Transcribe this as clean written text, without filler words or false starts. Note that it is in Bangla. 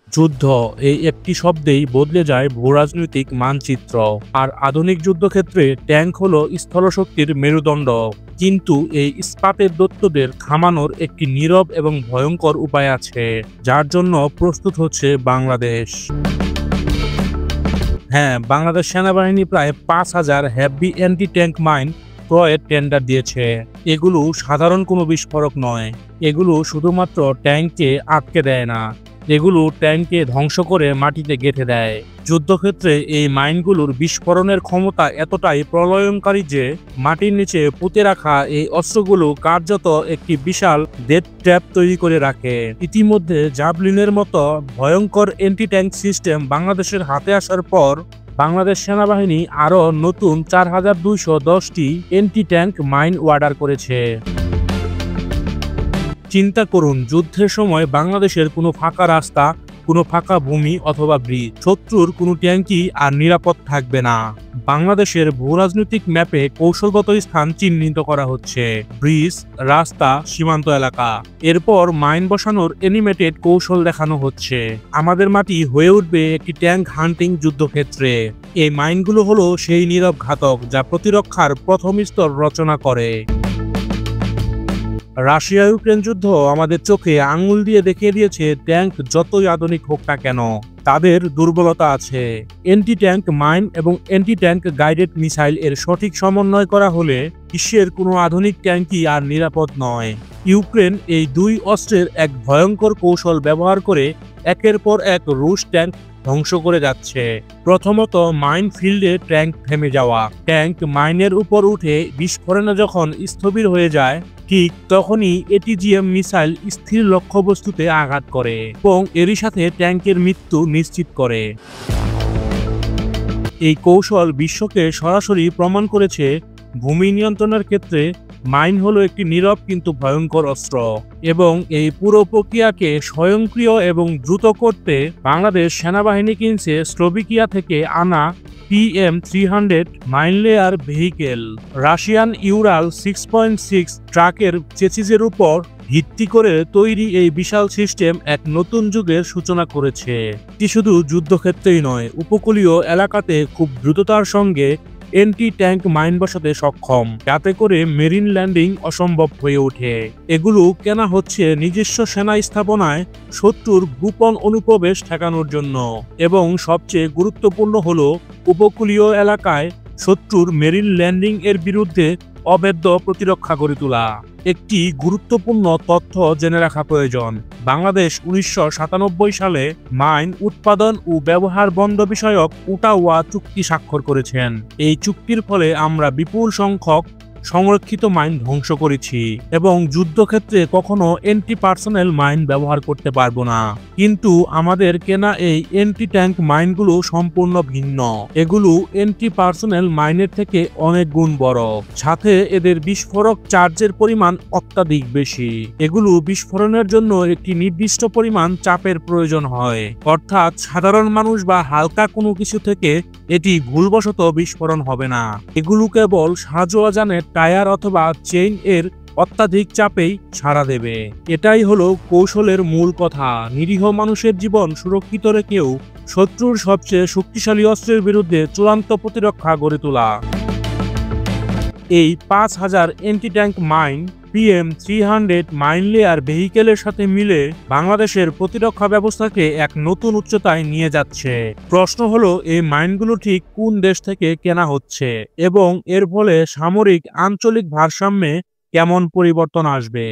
যুদ্ধ এই একটি শব্দেই বদলে যায় ভূরাজনৈতিক মানচিত্র। আর আধুনিক যুদ্ধক্ষেত্রে ট্যাঙ্ক হলো স্থলশক্তির মেরুদণ্ড। কিন্তু এই ইস্পাতের দৈত্যদের থামানোর একটি নীরব এবং ভয়ঙ্কর উপায় আছে, যার জন্য প্রস্তুত হচ্ছে বাংলাদেশ। হ্যাঁ, বাংলাদেশ সেনাবাহিনী প্রায় 5,000 হেভি অ্যান্টি ট্যাঙ্ক মাইন ক্রয়ের টেন্ডার দিয়েছে। এগুলো সাধারণ কোনো বিস্ফোরক নয়, এগুলো শুধুমাত্র ট্যাঙ্ককে আটকে দেয় না, এগুলো ট্যাঙ্ককে ধ্বংস করে মাটিতে গেঁথে দেয়। যুদ্ধক্ষেত্রে এই মাইনগুলোর বিস্ফোরণের ক্ষমতা এতটাই প্রলয়ঙ্কারী যে মাটির নিচে পুঁতে রাখা এই অস্ত্রগুলো কার্যত একটি বিশাল ডেথ ট্র্যাপ তৈরি করে রাখে। ইতিমধ্যে জাভলিনের মতো ভয়ঙ্কর অ্যান্টি ট্যাঙ্ক সিস্টেম বাংলাদেশের হাতে আসার পর বাংলাদেশ সেনাবাহিনী আরও নতুন 4,210টি অ্যান্টি ট্যাঙ্ক মাইন অর্ডার করেছে। চিন্তা করুন, যুদ্ধের সময় বাংলাদেশের কোনো ফাঁকা রাস্তা, কোনো ফাঁকা ভূমি অথবা ব্রিজ, শত্রুর কোনো ট্যাঙ্কই আর নিরাপদ থাকবে না। বাংলাদেশের ভূরাজনৈতিক ম্যাপে কৌশলগত স্থান চিহ্নিত করা হচ্ছে: ব্রিজ, রাস্তা, সীমান্ত এলাকা। এরপর মাইন বসানোর অ্যানিমেটেড কৌশল দেখানো হচ্ছে। আমাদের মাটি হয়ে উঠবে একটি ট্যাঙ্ক হান্টিং যুদ্ধক্ষেত্রে। এই মাইনগুলো হলো সেই নীরব ঘাতক যা প্রতিরক্ষার প্রথম স্তর রচনা করে। রাশিয়া ইউক্রেন যুদ্ধ আমাদের চোখে আঙুল দিয়ে দেখিয়ে দিয়েছে, ট্যাঙ্ক যতই আধুনিক হোক না কেন, তাদের দুর্বলতা আছে। অ্যান্টি ট্যাঙ্ক মাইন এবং অ্যান্টি ট্যাঙ্ক গাইডেড মিসাইল এর সঠিক সমন্বয় করা হলে বিশ্বের কোনো আধুনিক ট্যাঙ্কই আর নিরাপদ নয়। ইউক্রেন এই দুই অস্ত্রের এক ভয়ঙ্কর কৌশল ব্যবহার করে একের পর এক রুশ ট্যাঙ্ক ধ্বংস করে যাচ্ছে। প্রথমত, মাইন ফিল্ডে ট্যাঙ্ক থেমে যাওয়া। ট্যাঙ্ক মাইনের উপর উঠে বিস্ফোরণে যখন স্থবির হয়ে যায়, ঠিক তখনই এটিজিএম মিসাইল স্থির লক্ষ্যবস্তুতে আঘাত করে এবং এরই সাথে ট্যাঙ্কের মৃত্যু নিশ্চিত করে। এই কৌশল বিশ্বকে সরাসরি প্রমাণ করেছে, ভূমি নিয়ন্ত্রণের ক্ষেত্রে মাইন হলো একটি নীরব কিন্তু ভয়ঙ্কর অস্ত্র। এবং এই পুরো প্রক্রিয়াকে স্বয়ংক্রিয় এবং দ্রুত করতে বাংলাদেশ সেনাবাহিনী কিনছে স্লোভাকিয়া থেকে আনা PM300 mine layer vehicle. Russian Ural 6.6 ট্রাকের চেসিসের উপর ভিত্তি করে তৈরি এই বিশাল সিস্টেম এক নতুন যুগের সূচনা করেছে। এটি শুধু যুদ্ধক্ষেত্রেই নয়, উপকূলীয় এলাকাতে খুব দ্রুততার সঙ্গে অ্যান্টি ট্যাঙ্ক মাইন বসাতে সক্ষম, যাতে করে মেরিন ল্যান্ডিং অসম্ভব হয়ে ওঠে। এগুলো কেনা হচ্ছে নিজস্ব সেনা স্থাপনায় শত্রুর গোপন অনুপ্রবেশ ঠেকানোর জন্য, এবং সবচেয়ে গুরুত্বপূর্ণ হলো উপকূলীয় এলাকায় শত্রুর মেরিন ল্যান্ডিং এর বিরুদ্ধে অবাধ প্রতিরক্ষা গড়ে তোলা। একটি গুরুত্বপূর্ণ তথ্য জেনে রাখা প্রয়োজন: বাংলাদেশ 1997 সালে মাইন উৎপাদন ও ব্যবহার বন্ধ বিষয়ক ওটাওয়া চুক্তি স্বাক্ষর করেছেন। এই চুক্তির ফলে আমরা বিপুল সংখ্যক সংরক্ষিত মাইন ধ্বংস করেছি এবং যুদ্ধক্ষেত্রে কখনো অ্যান্টি পার্সোনেল মাইন ব্যবহার করতে পারবো না। কিন্তু আমাদের কেনা এই অ্যান্টি ট্যাঙ্ক মাইনগুলো সম্পূর্ণ ভিন্ন। এগুলো অ্যান্টি পার্সোনেল মাইনের থেকে অনেক গুণ বড়, সাথে এদের বিস্ফোরক চার্জের পরিমাণ অত্যাধিক বেশি। এগুলো বিস্ফোরণের জন্য একটি নির্দিষ্ট পরিমাণ চাপের প্রয়োজন হয়, অর্থাৎ সাধারণ মানুষ বা হালকা কোনো কিছু থেকে এটি ভুলবশত বিস্ফোরণ হবে না। এগুলো কেবল সাহায্যযানের টায়ার অথবা চেইন এর অত্যাধিক চাপেই সাড়া দেবে। এটাই হলো কৌশলের মূল কথা: নিরীহ মানুষের জীবন সুরক্ষিত রেখেও শত্রুর সবচেয়ে শক্তিশালী অস্ত্রের বিরুদ্ধে চূড়ান্ত প্রতিরক্ষা গড়ে তোলা। এই 5,000 anti tank mine PM300 mine layer ভেহিকেলের সাথে মিলে বাংলাদেশের প্রতিরক্ষা ব্যবস্থাকে এক নতুন উচ্চতায় নিয়ে যাচ্ছে। প্রশ্ন হলো, এই মাইনগুলো ঠিক কোন দেশ থেকে কেনা হচ্ছে এবং এর ফলে সামরিক আঞ্চলিক ভারসাম্যে কেমন পরিবর্তন আসবে?